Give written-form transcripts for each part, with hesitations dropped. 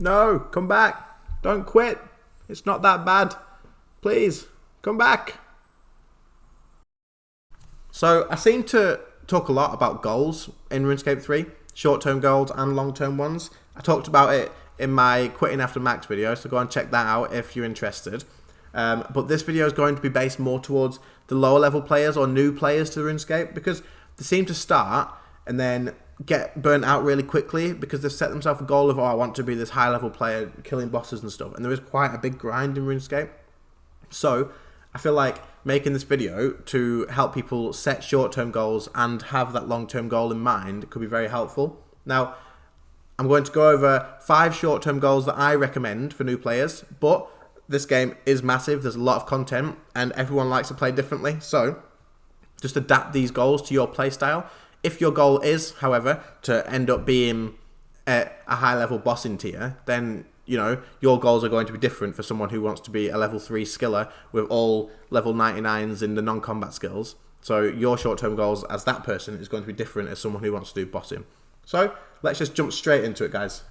No, come back. Don't quit. It's not that bad. Please, come back. So I seem to talk a lot about goals in RuneScape 3, short-term goals and long-term ones. I talked about it in my Quitting After Max video, so go and check that out if you're interested. But this video is going to be based more towards the lower level players or new players to RuneScape, because they seem to start and then get burnt out really quickly because they've set themselves a goal of, oh, I want to be this high level player killing bosses and stuff, and there is quite a big grind in RuneScape. So I feel like making this video to help people set short-term goals and have that long-term goal in mind could be very helpful. Now, I'm going to go over 5 short-term goals that I recommend for new players, but this game is massive, there's a lot of content, and everyone likes to play differently, so just adapt these goals to your playstyle. If your goal is, however, to end up being a high-level bossing tier, then your goals are going to be different for someone who wants to be a level 3 skiller with all level 99s in the non-combat skills. So your short-term goals as that person is going to be different as someone who wants to do bossing. So let's just jump straight into it, guys.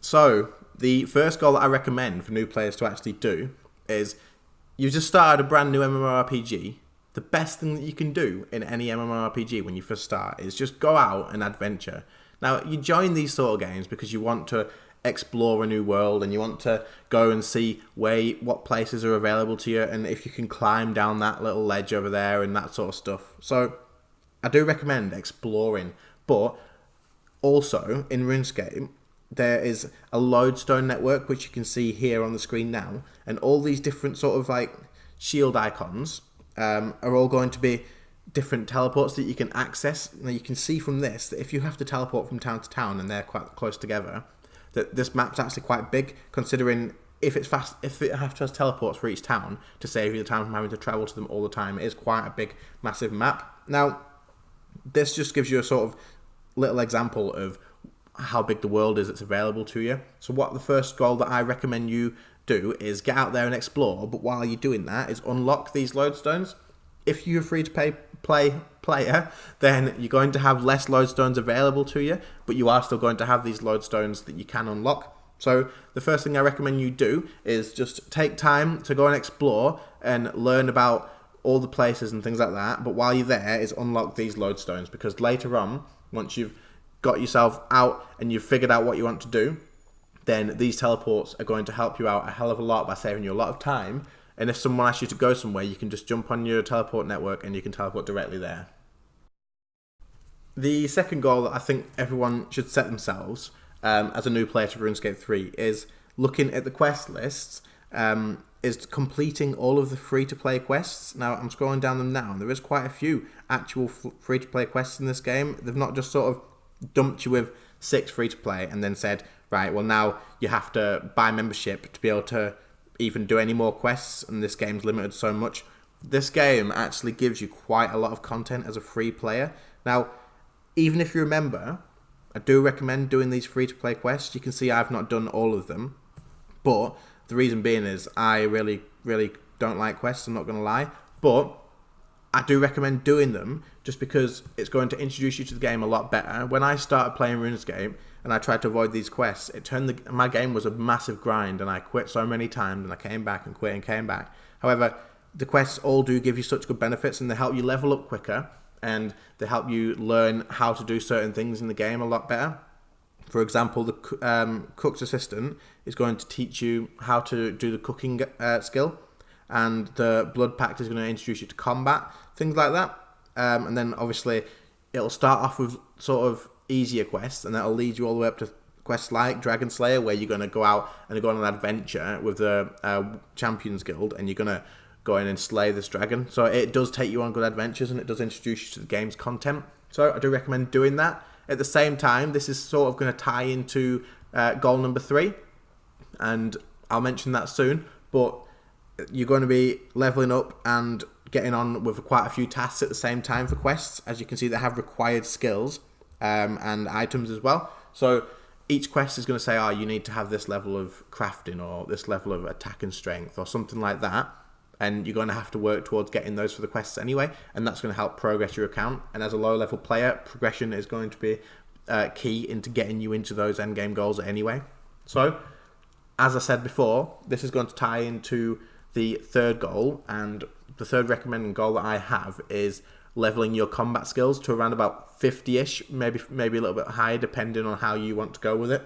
So the first goal that I recommend for new players to actually do is, you've just started a brand new MMORPG. The best thing that you can do in any MMORPG when you first start is just go out and adventure. Now, you join these sort of games because you want to explore a new world and you want to go and see what places are available to you and if you can climb down that little ledge over there and that sort of stuff. So I do recommend exploring, but also in RuneScape there is a lodestone network, which you can see here on the screen now, and all these different sort of like shield icons are all going to be different teleports that you can access. Now you can see from this that if you have to teleport from town to town and they're quite close together, that this map's actually quite big, considering if it has teleports for each town to save you the time from having to travel to them all the time. It is quite a big, massive map. Now, this just gives you a sort of little example of how big the world is that's available to you. So what the first goal that I recommend you do is get out there and explore, but while you're doing that is unlock these lodestones. If you're free to play player, then you're going to have less lodestones available to you, but you are still going to have these lodestones that you can unlock. So the first thing I recommend you do is just take time to go and explore and learn about all the places and things like that, but while you're there is unlock these lodestones, because later on, once you've got yourself out and you've figured out what you want to do, then these teleports are going to help you out a hell of a lot by saving you a lot of time. And if someone asks you to go somewhere, you can just jump on your teleport network and you can teleport directly there. The second goal that I think everyone should set themselves as a new player to RuneScape 3 is looking at the quest lists, is completing all of the free-to-play quests. Now, I'm scrolling down them now, and there is quite a few actual free-to-play quests in this game. They've not just sort of dumped you with 6 free-to-play and then said, right, well now you have to buy membership to be able to even do any more quests, and this game's limited so much. This game actually gives you quite a lot of content as a free player. Now, even if you're a member, I do recommend doing these free-to-play quests. You can see I've not done all of them, but the reason being is I really, really don't like quests, I'm not going to lie, but I do recommend doing them just because it's going to introduce you to the game a lot better. When I started playing RuneScape and I tried to avoid these quests, my game was a massive grind and I quit so many times and I came back and quit and came back. However, the quests all do give you such good benefits and they help you level up quicker and they help you learn how to do certain things in the game a lot better. For example, the cook's assistant is going to teach you how to do the cooking skill, and the blood pact is going to introduce you to combat, things like that. And then obviously it'll start off with sort of easier quests, and that'll lead you all the way up to quests like Dragon Slayer, where you're going to go out and go on an adventure with the Champions Guild, and you're going to go in and slay this dragon. So it does take you on good adventures, and it does introduce you to the game's content. So I do recommend doing that. At the same time, this is sort of going to tie into goal number 3, and I'll mention that soon, but you're going to be leveling up and getting on with quite a few tasks at the same time for quests. As you can see, they have required skills and items as well. So each quest is going to say, oh, you need to have this level of crafting or this level of attack and strength or something like that. And you're going to have to work towards getting those for the quests anyway, and that's going to help progress your account. And as a low-level player, progression is going to be key into getting you into those endgame goals anyway. So, as I said before, this is going to tie into the third goal, and the third recommended goal that I have is leveling your combat skills to around about 50-ish, maybe a little bit higher depending on how you want to go with it.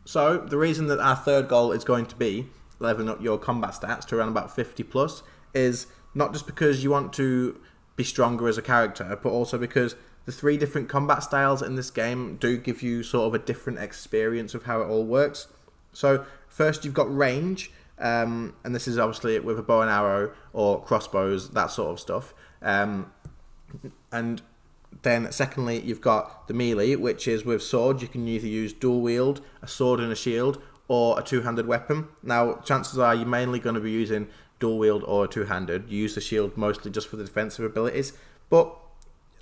So the reason that our third goal is going to be leveling up your combat stats to around about 50 plus is not just because you want to be stronger as a character, but also because the 3 different combat styles in this game do give you sort of a different experience of how it all works. So first you've got range, and this is obviously with a bow and arrow or crossbows, that sort of stuff. And then secondly, you've got the melee, which is with sword. You can either use dual wield, a sword and a shield, or a two-handed weapon. Now, chances are you're mainly going to be using dual wield or two-handed. You use the shield mostly just for the defensive abilities. But,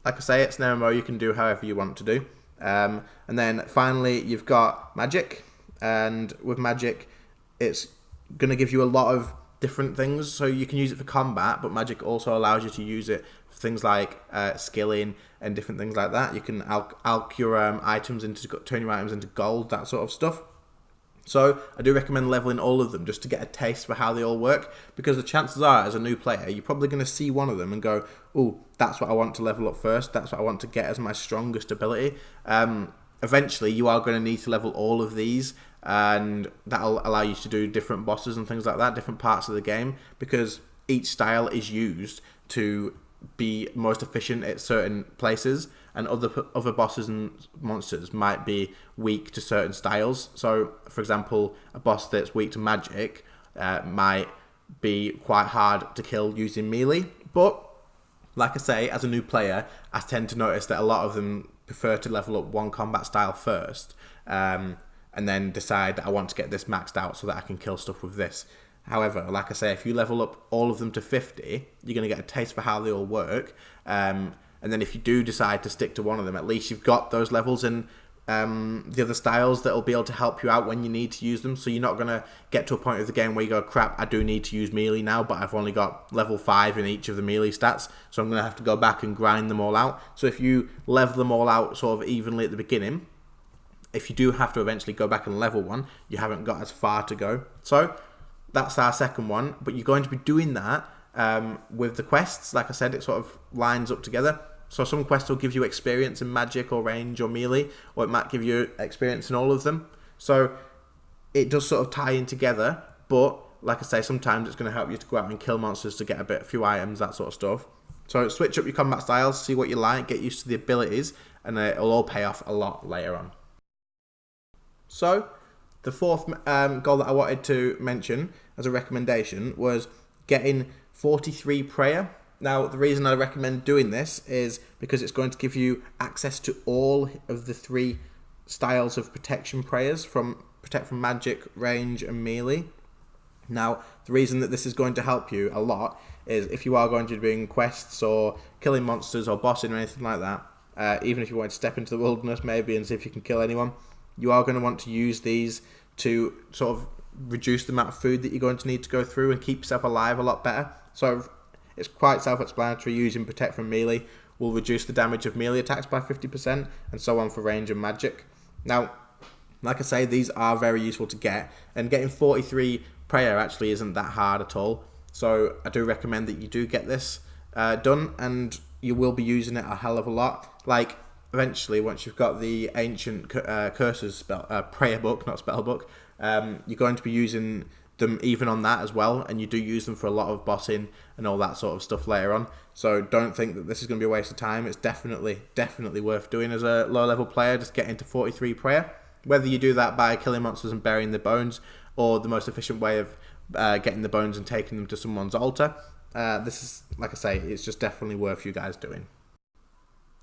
like I say, it's an MMO. You can do however you want to do. And then finally, you've got magic. And with magic, it's going to give you a lot of different things. So you can use it for combat, but magic also allows you to use it for things like skilling and different things like that. You can alch your items turn your items into gold, that sort of stuff. So I do recommend leveling all of them just to get a taste for how they all work, because the chances are, as a new player, you're probably going to see one of them and go, oh, that's what I want to level up first, that's what I want to get as my strongest ability. Eventually, you are going to need to level all of these, and that'll allow you to do different bosses and things like that, different parts of the game, because each style is used to be most efficient at certain places, and other bosses and monsters might be weak to certain styles. So, for example, a boss that's weak to magic might be quite hard to kill using melee, but like I say, as a new player, I tend to notice that a lot of them prefer to level up one combat style first, and then decide that I want to get this maxed out so that I can kill stuff with this. However, like I say, if you level up all of them to 50, you're going to get a taste for how they all work. And then if you do decide to stick to one of them, at least you've got those levels in the other styles that will be able to help you out when you need to use them. So you're not going to get to a point of the game where you go, crap, I do need to use melee now, but I've only got level 5 in each of the melee stats, so I'm going to have to go back and grind them all out. So if you level them all out sort of evenly at the beginning, if you do have to eventually go back and level one, you haven't got as far to go. So that's our second one, but you're going to be doing that with the quests. Like I said, it sort of lines up together. So some quests will give you experience in magic or range or melee, or it might give you experience in all of them. So it does sort of tie in together, but like I say, sometimes it's going to help you to go out and kill monsters to get a few items, that sort of stuff. So switch up your combat styles, see what you like, get used to the abilities, and it'll all pay off a lot later on. So the fourth goal that I wanted to mention as a recommendation was getting 43 prayer. Now, the reason I recommend doing this is because it's going to give you access to all of the 3 styles of protection prayers, from protect from magic, range, and melee. Now, the reason that this is going to help you a lot is if you are going to be doing quests or killing monsters or bossing or anything like that, even if you want to step into the wilderness maybe and see if you can kill anyone, you are going to want to use these to sort of reduce the amount of food that you're going to need to go through and keep yourself alive a lot better. So it's quite self-explanatory. Using protect from melee will reduce the damage of melee attacks by 50%, and so on for range and magic. Now, like I say, these are very useful to get, and getting 43 prayer actually isn't that hard at all. So I do recommend that you do get this done, and you will be using it a hell of a lot. Like, eventually, once you've got the ancient curses prayer book, not spell book, you're going to be using them even on that as well, and you do use them for a lot of bossing and all that sort of stuff later on. So don't think that this is going to be a waste of time. It's definitely worth doing as a low level player. Just get into 43 prayer. Whether you do that by killing monsters and burying the bones, or the most efficient way of getting the bones and taking them to someone's altar, this is, like I say, it's just definitely worth you guys doing.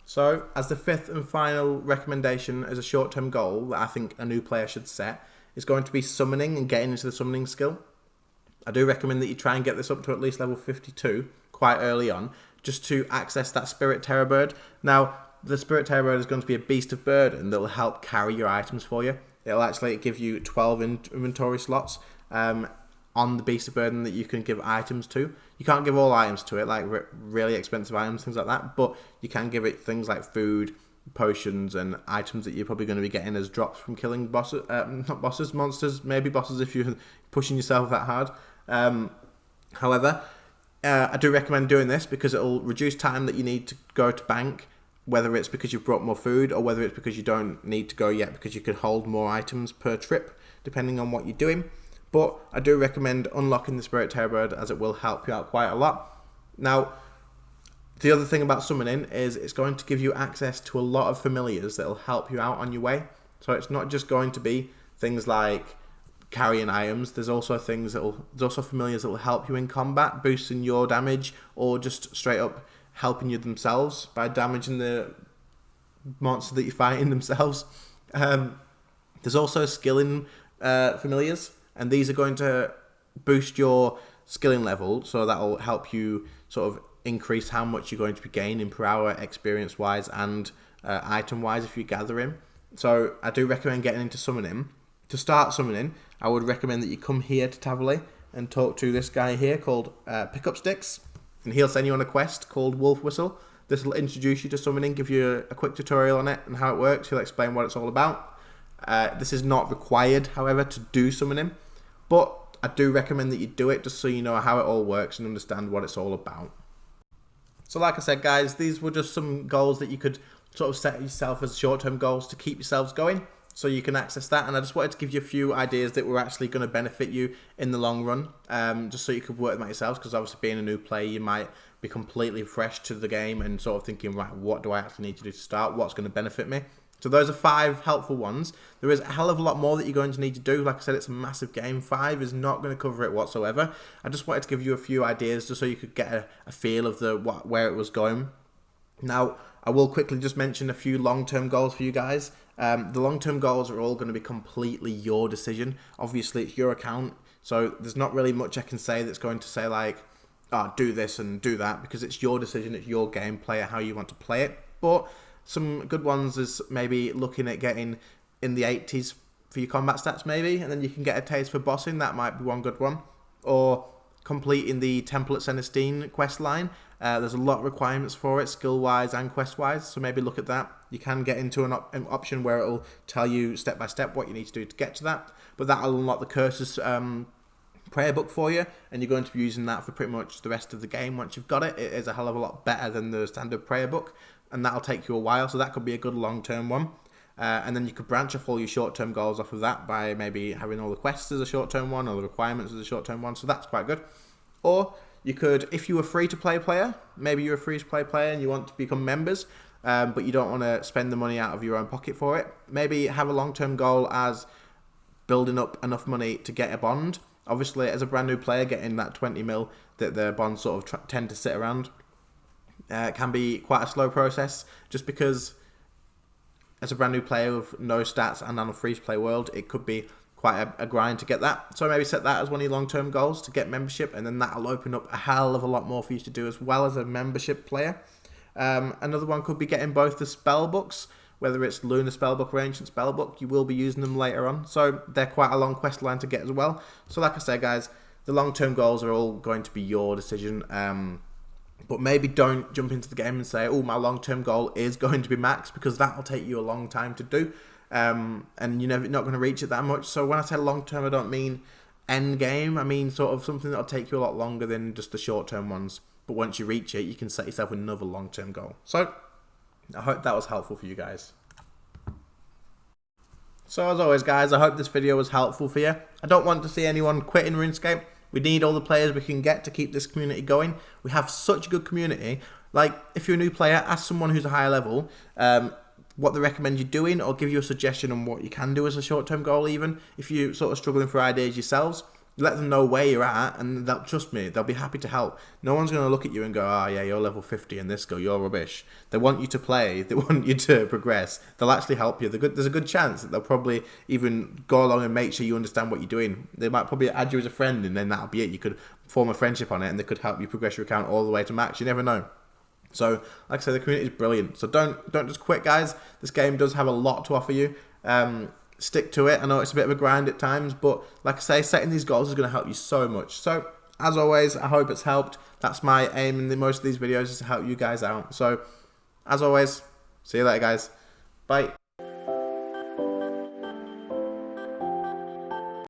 So, as the 5th and final recommendation as a short-term goal that I think a new player should set, is going to be summoning and getting into the summoning skill. I do recommend that you try and get this up to at least level 52 quite early on, just to access that Spirit Terror Bird. Now, the Spirit Terror Bird is going to be a beast of burden that will help carry your items for you. It'll actually give you 12 inventory slots on the beast of burden that you can give items to. You can't give all items to it, like really expensive items, things like that, but you can give it things like food, potions and items that you're probably going to be getting as drops from killing bosses, not bosses, monsters, maybe bosses if you're pushing yourself that hard. However, I do recommend doing this because it'll reduce time that you need to go to bank, whether it's because you've brought more food or whether it's because you don't need to go yet because you can hold more items per trip, depending on what you're doing. But I do recommend unlocking the Spirit Terror Bird as it will help you out quite a lot. Now, the other thing about summoning is it's going to give you access to a lot of familiars that will help you out on your way. So it's not just going to be things like carrying items. There's also familiars that will help you in combat, boosting your damage, or just straight up helping you themselves by damaging the monster that you're fighting themselves. There's also skilling familiars, and these are going to boost your skilling level, so that'll help you sort of increase how much you're going to be gaining per hour, experience wise and item wise if you gather him. So I do recommend getting into summoning. To start summoning, I would recommend that you come here to Taverley and talk to this guy here called Pickup Sticks, and he'll send you on a quest called Wolf Whistle. This will introduce you to summoning, give you a quick tutorial on it and how it works. He'll explain what it's all about. This is not required, however, to do summoning, but I do recommend that you do it just so you know how it all works and understand what it's all about. So like I said, guys, these were just some goals that you could sort of set yourself as short-term goals to keep yourselves going, so you can access that. And I just wanted to give you a few ideas that were actually going to benefit you in the long run, just so you could work them out yourselves, because obviously being a new player, you might be completely fresh to the game and sort of thinking, right, what do I actually need to do to start? What's going to benefit me? So those are 5 helpful ones. There is a hell of a lot more that you're going to need to do. Like I said, it's a massive game. 5 is not going to cover it whatsoever. I just wanted to give you a few ideas just so you could get a feel of where it was going. Now, I will quickly just mention a few long-term goals for you guys. The long-term goals are all going to be completely your decision. Obviously, it's your account, so there's not really much I can say that's going to say like, oh, do this and do that, because it's your decision, it's your game, play it how you want to play it. But some good ones is maybe looking at getting in the 80s for your combat stats maybe, and then you can get a taste for bossing. That might be one good one. Or completing the Temple at Cenestine quest line. There's a lot of requirements for it, skill-wise and quest-wise, so maybe look at that. You can get into an option where it'll tell you step-by-step what you need to do to get to that, but that'll unlock the Curses prayer book for you, and you're going to be using that for pretty much the rest of the game once you've got it. It is a hell of a lot better than the standard prayer book, and that'll take you a while, so that could be a good long-term one. And then you could branch off all your short-term goals off of that by maybe having all the quests as a short-term one or the requirements as a short-term one, so that's quite good. Or you could, if you were free-to-play player, maybe you're a free-to-play player and you want to become members, but you don't want to spend the money out of your own pocket for it, maybe have a long-term goal as building up enough money to get a bond. Obviously, as a brand new player, getting that 20 mil that the bonds sort of tend to sit around can be quite a slow process, just because as a brand new player with no stats and on a free-to-play world, it could be quite a grind to get that. So maybe set that as one of your long-term goals to get membership, and then that'll open up a hell of a lot more for you to do as well as a membership player. Another one could be getting both the spell books, whether it's Lunar Spellbook or Ancient Spellbook. You will be using them later on, so they're quite a long quest line to get as well. So like I said, guys, the long-term goals are all going to be your decision. But maybe don't jump into the game and say, oh, my long-term goal is going to be max, because that'll take you a long time to do. And you're not going to reach it that much. So when I say long-term, I don't mean end game. I mean sort of something that'll take you a lot longer than just the short-term ones. But once you reach it, you can set yourself another long-term goal. So I hope that was helpful for you guys. So as always, guys, I hope this video was helpful for you. I don't want to see anyone quitting RuneScape. We need all the players we can get to keep this community going. We have such a good community. Like, if you're a new player, ask someone who's a higher level what they recommend you doing, or give you a suggestion on what you can do as a short-term goal even. If you're sort of struggling for ideas yourselves, let them know where you're at, and trust me, they'll be happy to help. No one's going to look at you and go, oh yeah, you're level 50 and this go, you're rubbish. They want you to play. They want you to progress. They'll actually help you. There's a good chance that they'll probably even go along and make sure you understand what you're doing. They might probably add you as a friend, and then that'll be it. You could form a friendship on it, and they could help you progress your account all the way to max. You never know. So, like I said, the community is brilliant. So don't just quit, guys. This game does have a lot to offer you. Stick to it. I know it's a bit of a grind at times, but like I say, setting these goals is going to help you so much. So, as always, I hope it's helped. That's my aim in most of these videos, is to help you guys out. So, as always, see you later, guys. Bye.